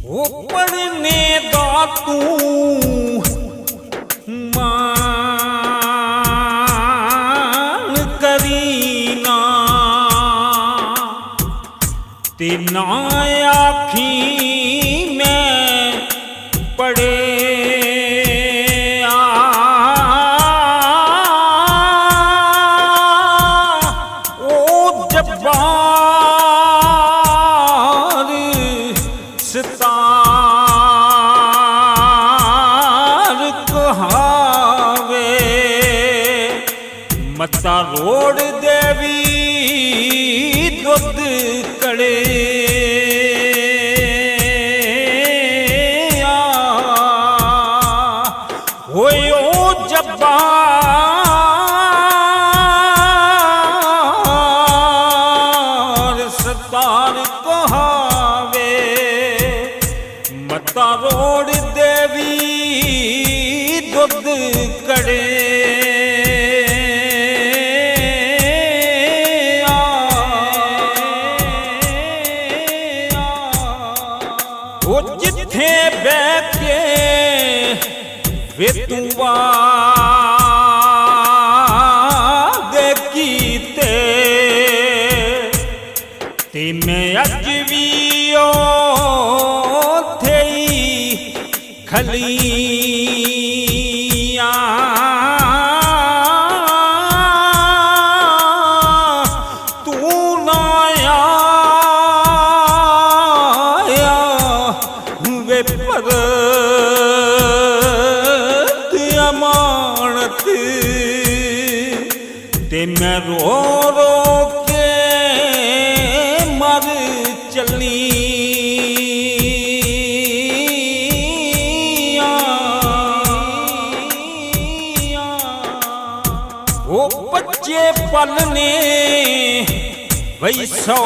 ਉਹ ਪੜਨੇ ਦਾ ਤੂੰ ਮਾਨ ਕਰੀ ਨਾ ਤੇ ਨਾ ਆਖੀ ਮੈਂ ਪੜਿਆ ਉਹ ਜੱਬਾਰ ਸਤਾਰ ਕਹਾਵੇ ਮੱਤਾ ਰੋੜ ਦੇਵੀ ਦੁੱਧ ਕੜੇ ਹੋਏ ਉਹ ਜੱਬਾਰ ਸਤਾਰ ਕਹਾਵੇ ਮੱਤਾ ਰੋੜ ਦੇਵੀ ਦੁੱਧ ਕੜੇ ਉਹ ਜਿੱਥੇ ਬਹਿ ਕੇ ਵੇ ਤੂੰ ਵਾਅਦੇ ਕੀਤੇ ਤੇ ਮੈਂ ਅੱਜ ਵੀ ਉੱਥੇ ਹੀ ਖਲੀਆਂ ਤੂੰ ਨਾ ਆਇਆ ਵੇ ਪਰ ਅਮਾਨਤ ਤੇ ਮੈਂ ਰੋ ਰੋ ਕੇ ਮਰ ਚੱਲੀ ਉਹ ਬੱਚੇ ਪਲਨੇ ਵਈ ਸੌਖੇ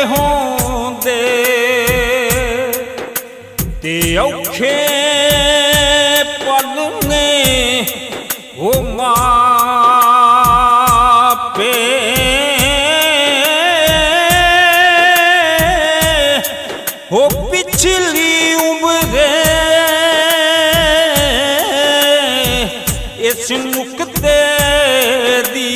ਹੋਂਦੇ ਤੇ ਔਖੇ ਪਲਨੇ ਉਹ ਮਾਪੇ ਉਹ ਪਿਛਲੀ ਉਮਰੇ ਇਸ ਨੁਕਤੇ ਦੀ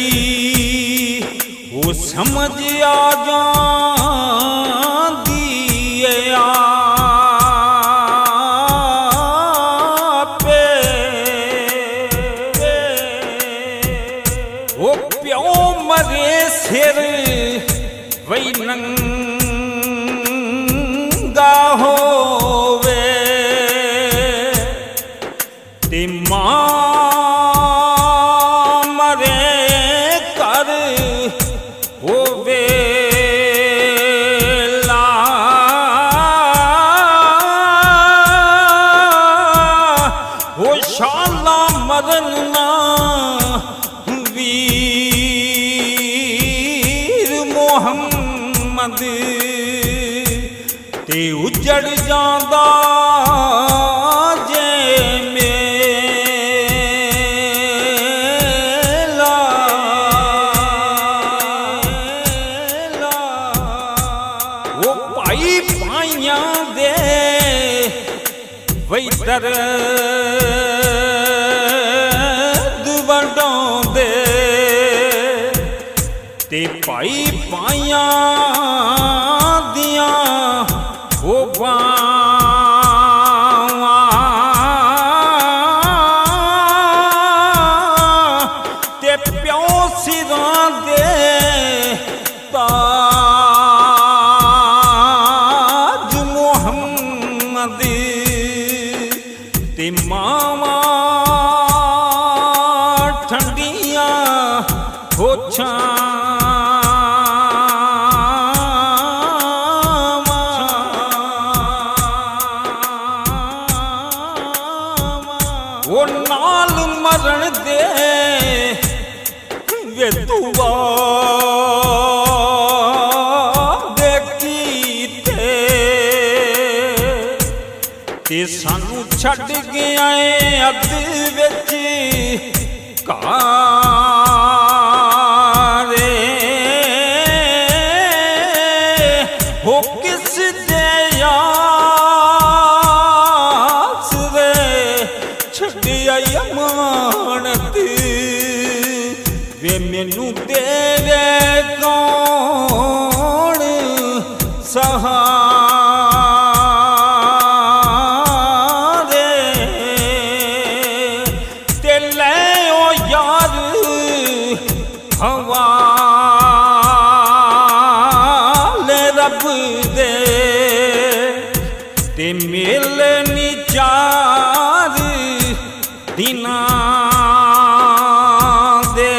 ਉਹ ਸਮਝ ਆ ਜਾਂਦੀ ਏ ਉਹ ਪਿਓ ਮਰੇ ਸਿਰ ਵਈ ਨੰਗਾ ਹੋਵੇ ਤੇ ਮਾਂ ਮਰੇ ਘਰ ਹੋਵੇ ਲਾ ਉਹ ਸ਼ਾਲਾ ਮਰਨ ਨਾ ਵੀਰ ਮੁਹੰਮਦ ਤੇ ਉਜੜ ਜਾਂਦਾ ਜੇ ਮੇਲਾ ਉਹ ਭਾਈ ਭਾਈਆਂ ਦੇ ਵਈ ਦਰਦ ਵੰਡਾਉਂਦੇ ਤੇ ਭਾਈ ਭਾਈਆਂ ਦੀਆਂ ਉਹ ਬਾਵਾਂ ਤੇ ਪਿਓ ਸਿਰਾਂ ਦੇ ਤਾਜ ਮੁਹੰਮਦ ਤੇ ਮਾਵਾਂ ਠੰਡੀਆਂ ਹੋਛਾਂ ਉਹ ਨਾਲ ਮਰਨ ਦੇ ਵੇ ਤੂੰ ਵਾਅਦੇ ਕੀਤੇ ਤੇ ਸਾਨੂੰ ਛੱਡ ਗਿਆ ਏ ਅੱਧ ਵਿੱਚ ਘਾਰੇ हो किस दे आसरे छड़िया अमानत वे मैनू देवे कौन सहारे ते ले ओ यार हवाले रब दे ते मिलनी चार दिना दे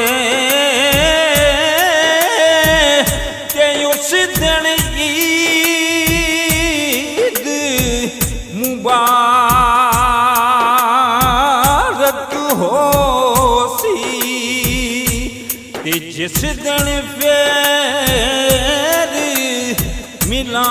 ते उस दिन ईद मुबारक हो सी ते जिस दिन फिर मिला